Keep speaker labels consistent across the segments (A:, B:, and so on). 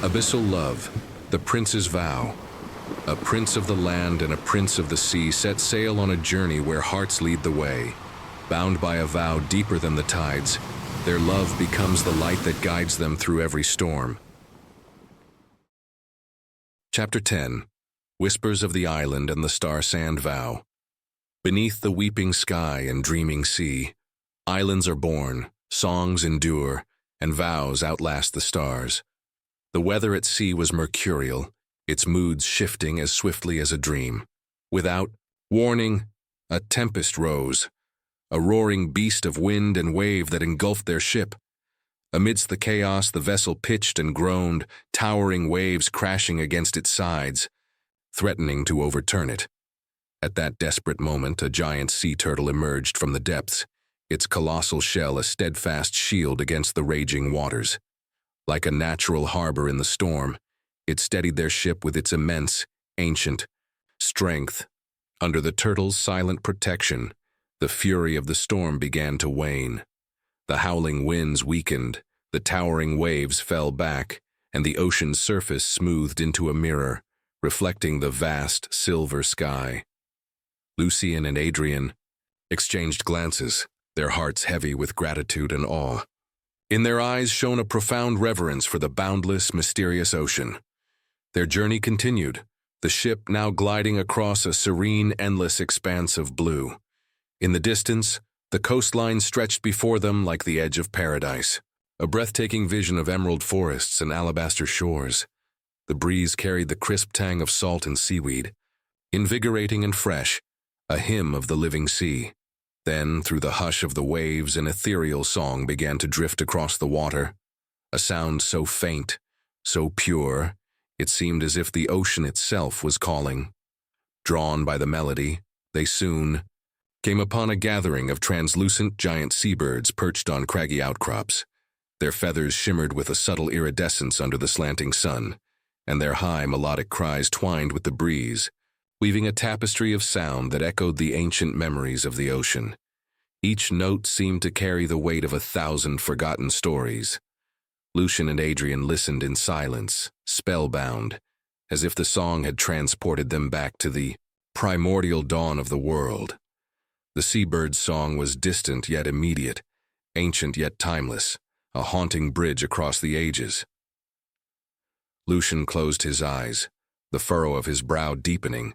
A: Abyssal Love, the Prince's Vow. A prince of the land and a prince of the sea set sail on a journey where hearts lead the way. Bound by a vow deeper than the tides, their love becomes the light that guides them through every storm. Chapter 10. Whispers of the Island and the Star-Sand Vow. Beneath the weeping sky and dreaming sea, islands are born, songs endure, and vows outlast the stars. The weather at sea was mercurial, its moods shifting as swiftly as a dream. Without warning, a tempest rose, a roaring beast of wind and wave that engulfed their ship. Amidst the chaos, the vessel pitched and groaned, towering waves crashing against its sides, threatening to overturn it. At that desperate moment, a giant sea turtle emerged from the depths, its colossal shell a steadfast shield against the raging waters. Like a natural harbor in the storm, it steadied their ship with its immense, ancient strength. Under the turtle's silent protection, the fury of the storm began to wane. The howling winds weakened, the towering waves fell back, and the ocean's surface smoothed into a mirror, reflecting the vast silver sky. Lucian and Adrian exchanged glances, their hearts heavy with gratitude and awe. In their eyes shone a profound reverence for the boundless, mysterious ocean. Their journey continued, the ship now gliding across a serene, endless expanse of blue. In the distance, the coastline stretched before them like the edge of paradise, a breathtaking vision of emerald forests and alabaster shores. The breeze carried the crisp tang of salt and seaweed, invigorating and fresh, a hymn of the living sea. Then, through the hush of the waves, an ethereal song began to drift across the water, a sound so faint, so pure, it seemed as if the ocean itself was calling. Drawn by the melody, they soon came upon a gathering of translucent giant seabirds perched on craggy outcrops. Their feathers shimmered with a subtle iridescence under the slanting sun, and their high melodic cries twined with the breeze, weaving a tapestry of sound that echoed the ancient memories of the ocean. Each note seemed to carry the weight of 1,000 forgotten stories. Lucian and Adrian listened in silence, spellbound, as if the song had transported them back to the primordial dawn of the world. The seabird's song was distant yet immediate, ancient yet timeless, a haunting bridge across the ages. Lucian closed his eyes, the furrow of his brow deepening,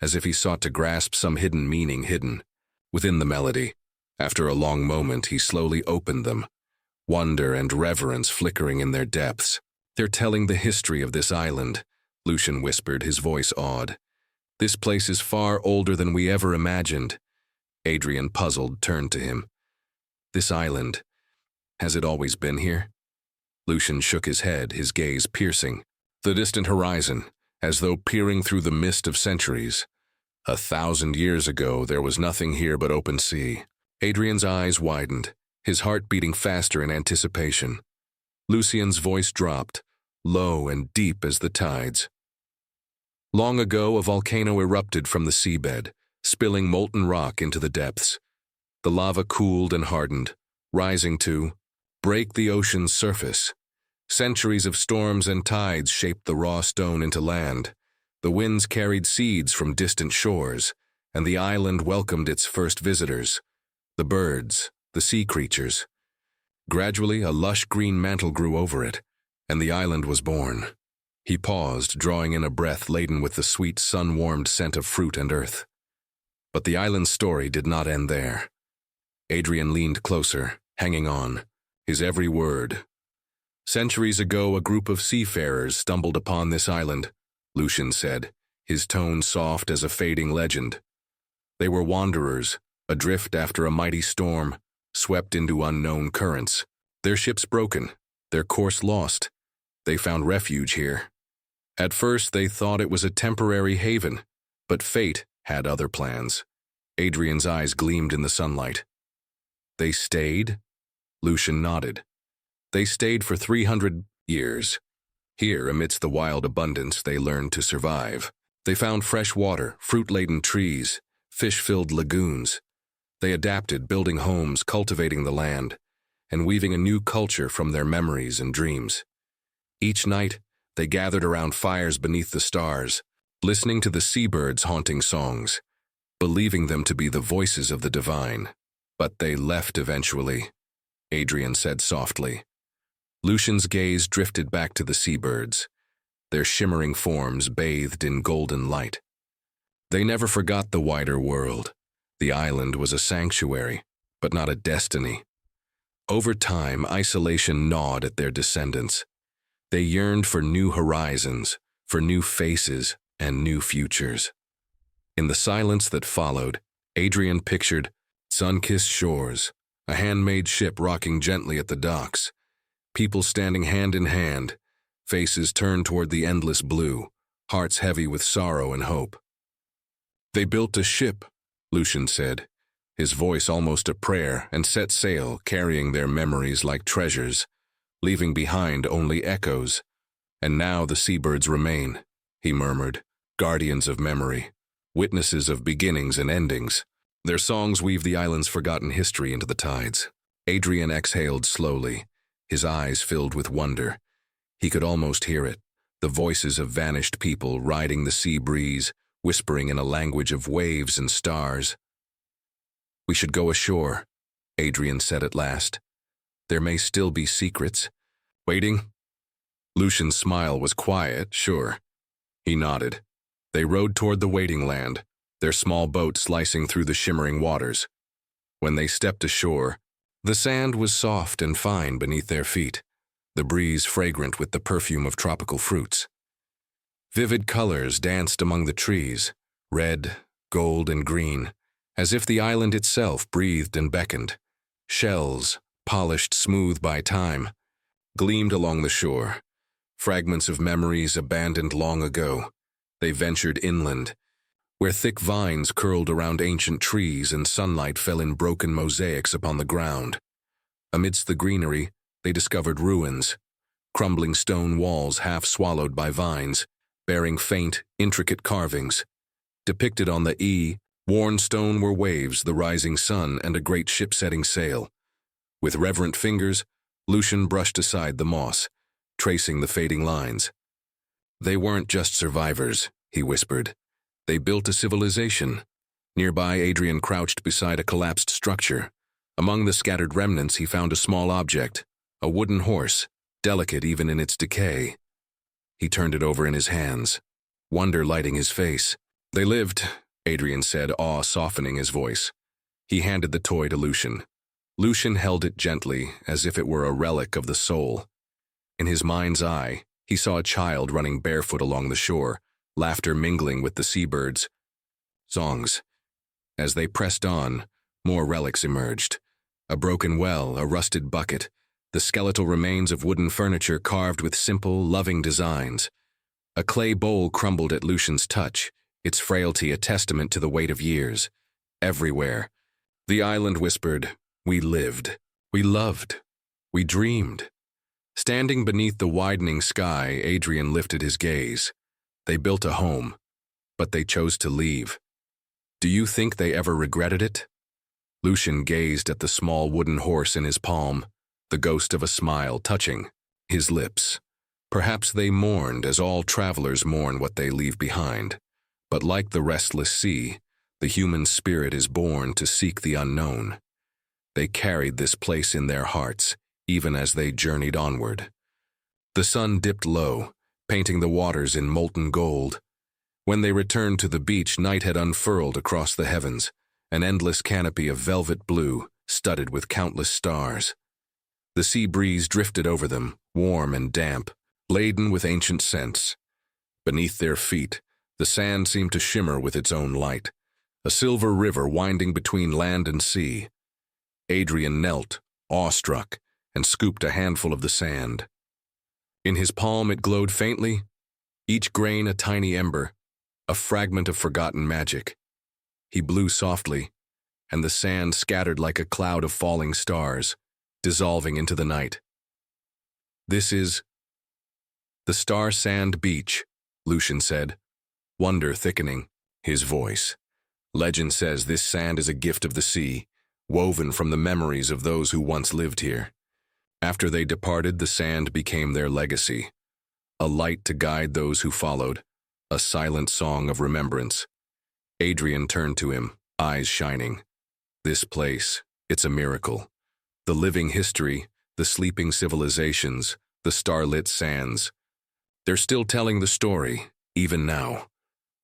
A: as if he sought to grasp some hidden meaning hidden within the melody. After a long moment, he slowly opened them, wonder and reverence flickering in their depths. "They're telling the history of this island," Lucian whispered, his voice awed. "This place is far older than we ever imagined." Adrian, puzzled, turned to him. "This island, has it always been here?" Lucian shook his head, his gaze piercing the distant horizon, as though peering through the mist of centuries. 1,000 years ago, there was nothing here but open sea. Adrian's eyes widened, his heart beating faster in anticipation. Lucian's voice dropped, low and deep as the tides. Long ago, a volcano erupted from the seabed, spilling molten rock into the depths. The lava cooled and hardened, rising to break the ocean's surface. Centuries of storms and tides shaped the raw stone into land. The winds carried seeds from distant shores, and the island welcomed its first visitors, the birds, the sea creatures. Gradually, a lush green mantle grew over it, and the island was born. He paused, drawing in a breath laden with the sweet, sun-warmed scent of fruit and earth. But the island's story did not end there. Adrian leaned closer, hanging on, his every word. "Centuries ago, a group of seafarers stumbled upon this island," Lucian said, his tone soft as a fading legend. "They were wanderers, adrift after a mighty storm, swept into unknown currents. Their ships broken, their course lost. They found refuge here. At first, they thought it was a temporary haven, but fate had other plans." Adrian's eyes gleamed in the sunlight. "They stayed?" Lucian nodded. "They stayed for 300 years. Here, amidst the wild abundance, they learned to survive. They found fresh water, fruit-laden trees, fish-filled lagoons. They adapted, building homes, cultivating the land, and weaving a new culture from their memories and dreams. Each night, They gathered around fires beneath the stars, listening to the seabirds' haunting songs, believing them to be the voices of the divine. But they left eventually, Adrian said softly. Lucian's gaze drifted back to the seabirds, their shimmering forms bathed in golden light. They never forgot the wider world. The island was a sanctuary, but not a destiny. Over time, isolation gnawed at their descendants. They yearned for new horizons, for new faces and new futures. In the silence that followed, Adrian pictured sun-kissed shores, a handmade ship rocking gently at the docks, people standing hand in hand, faces turned toward the endless blue, hearts heavy with sorrow and hope. They built a ship, Lucian said, his voice almost a prayer, and set sail, carrying their memories like treasures, leaving behind only echoes. And now the seabirds remain, he murmured, guardians of memory, witnesses of beginnings and endings. Their songs weave the island's forgotten history into the tides. Adrian exhaled slowly, his eyes filled with wonder. He could almost hear it, the voices of vanished people riding the sea breeze, whispering in a language of waves and stars. We should go ashore, Adrian said at last. There may still be secrets. Waiting? Lucian's smile was quiet, sure. He nodded. They rowed toward the waiting land, their small boat slicing through the shimmering waters. When they stepped ashore, the sand was soft and fine beneath their feet, the breeze fragrant with the perfume of tropical fruits. Vivid colors danced among the trees, red, gold, and green, as if the island itself breathed and beckoned. Shells, polished smooth by time, gleamed along the shore, fragments of memories abandoned long ago. They ventured inland, where thick vines curled around ancient trees and sunlight fell in broken mosaics upon the ground. Amidst the greenery, they discovered ruins, crumbling stone walls half swallowed by vines, bearing faint, intricate carvings. Depicted on the worn stone were waves, the rising sun, and a great ship setting sail. With reverent fingers, Lucian brushed aside the moss, tracing the fading lines. They weren't just survivors, he whispered. They built a civilization. Nearby, Adrian crouched beside a collapsed structure. Among the scattered remnants, he found a small object, a wooden horse, delicate even in its decay. He turned it over in his hands, wonder lighting his face. They lived, Adrian said, awe softening his voice. He handed the toy to Lucian. Lucian held it gently, as if it were a relic of the soul. In his mind's eye, he saw a child running barefoot along the shore, laughter mingling with the seabirds' songs. As they pressed on, more relics emerged. A broken well, a rusted bucket, the skeletal remains of wooden furniture carved with simple, loving designs. A clay bowl crumbled at Lucian's touch, its frailty a testament to the weight of years. Everywhere, the island whispered, we lived, we loved, we dreamed. Standing beneath the widening sky, Adrian lifted his gaze. They built a home, but they chose to leave. Do you think they ever regretted it? Lucian gazed at the small wooden horse in his palm, the ghost of a smile touching his lips. Perhaps they mourned as all travelers mourn what they leave behind. But like the restless sea, the human spirit is born to seek the unknown. They carried this place in their hearts, even as they journeyed onward. The sun dipped low, painting the waters in molten gold. When they returned to the beach, night had unfurled across the heavens, an endless canopy of velvet blue, studded with countless stars. The sea breeze drifted over them, warm and damp, laden with ancient scents. Beneath their feet, the sand seemed to shimmer with its own light, a silver river winding between land and sea. Adrian knelt, awestruck, and scooped a handful of the sand. In his palm it glowed faintly, each grain a tiny ember, a fragment of forgotten magic. He blew softly, and the sand scattered like a cloud of falling stars, dissolving into the night. This is the Star Sand Beach, Lucian said, wonder thickening his voice. Legend says this sand is a gift of the sea, woven from the memories of those who once lived here. After they departed, the sand became their legacy, a light to guide those who followed, a silent song of remembrance. Adrian turned to him, eyes shining. This place, it's a miracle. The living history, the sleeping civilizations, the starlit sands. They're still telling the story, even now.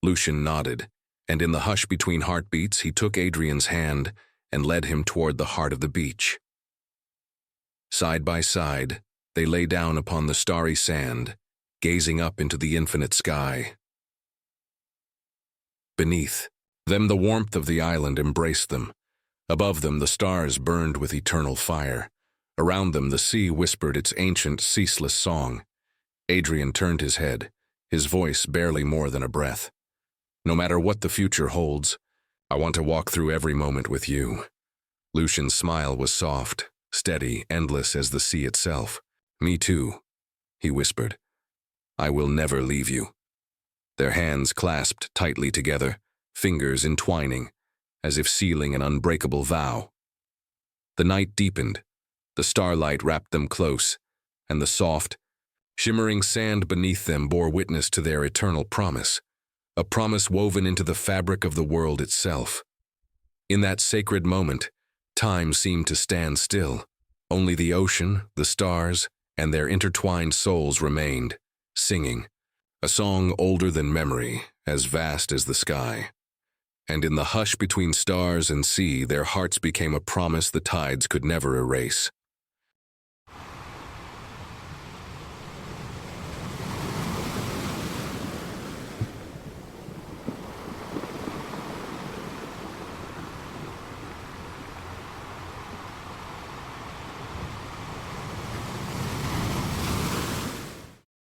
A: Lucian nodded, and in the hush between heartbeats, he took Adrian's hand and led him toward the heart of the beach. Side by side, they lay down upon the starry sand, gazing up into the infinite sky. Beneath them, the warmth of the island embraced them. Above them, the stars burned with eternal fire. Around them, the sea whispered its ancient, ceaseless song. Adrian turned his head, his voice barely more than a breath. No matter what the future holds, I want to walk through every moment with you. Lucian's smile was soft, steady, endless as the sea itself. Me too, he whispered. I will never leave you. Their hands clasped tightly together, fingers entwining, as if sealing an unbreakable vow. The night deepened, the starlight wrapped them close, and the soft, shimmering sand beneath them bore witness to their eternal promise, a promise woven into the fabric of the world itself. In that sacred moment, time seemed to stand still. Only the ocean, the stars, and their intertwined souls remained, singing, a song older than memory, as vast as the sky. And in the hush between stars and sea, their hearts became a promise the tides could never erase.